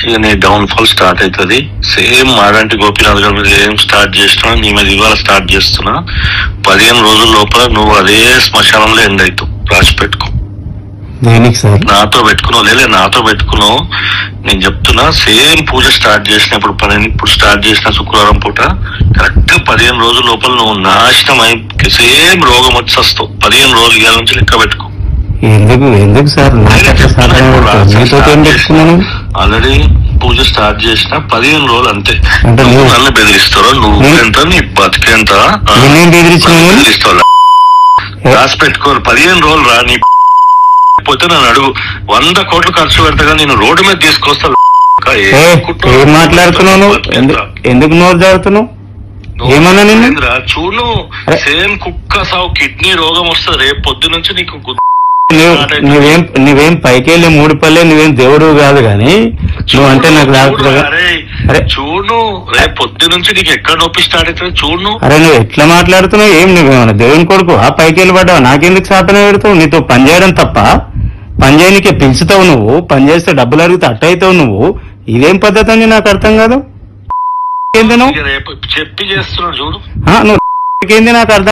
ఇక నీ down fall start అవుతుంది. సేమ్ మాడంటి గోపీనాథ్ గారి మీద ఏం స్టార్ట్ చేసినా నీ మీద ఇవాళ స్టార్ట్ చేస్తున్నా. 15 రోజుల లోపల నువ్వు అదే శ్మశానంలో ఎండ్ అవుతావు. రాసి పెట్టుకో. నాతో పెట్టుకున్నావు లేదా నాతో పెట్టుకున్నావు. నేను చెప్తున్నా సేమ్ పూజ స్టార్ట్ చేసినప్పుడు ఇప్పుడు స్టార్ట్ చేసిన శుక్రవారం పూట కరెక్ట్ 15 రోజుల లోపల నువ్వు నాశనం అయి సేమ్ రోగం వచ్చి వస్తావు. 15 రోజులు ఇవాళ నుంచి లెక్క పెట్టుకో. ఎందుకు సార్ ఆల్రెడీ పూజ స్టార్ట్ చేసిన 15 రోజులు అంతే. నన్ను బెదిరిస్తారో నువ్వు ఎంత నీ బతికేంత బెదిరిస్తావు. రాసి పెట్టుకోరు. 15 రోజులు రా. నీ పోతే నన్ను అడుగు. 100 కోట్లు ఖర్చు పెడతాగా నేను రోడ్డు మీద తీసుకొస్తా. ఏం మాట్లాడుతున్నావు? ఎందుకు నోరు జారుతున్నావు? ఏమన్నా నిన్న చూడు సేమ్ కుక్క సావు కిడ్నీ రోగం వస్తుంది రేపు పొద్దు నుంచి నీకు. నువ్వేం పైకి వెళ్ళి 3 పల్లె నువ్వేం దేవుడు కాదు గాని నువ్వు అంటే నాకు అరే చూడు రేపు పొద్దు నుంచి నీకు ఎక్కడ నొప్పి స్టార్ట్ అవుతుంది చూడు. అరే నువ్వు ఎట్లా మాట్లాడుతున్నావు? ఏం నువ్వేమన్నా దేవుని కొడుకు ఆ పైకి వెళ్ళి పడ్డావు? నాకెందుకు శాపన పెడతావు? నీతో పని చేయడం తప్ప పని చేయనికే పెంచుతావు నువ్వు. పని చేస్తే డబ్బులు అడిగితే అట్ట అవుతావు నువ్వు. ఇదేం పద్ధతి అని నాకు అర్థం కాదు. చెప్పి చేస్తున్నాడు చూడు. నువ్వు నాకు అర్థం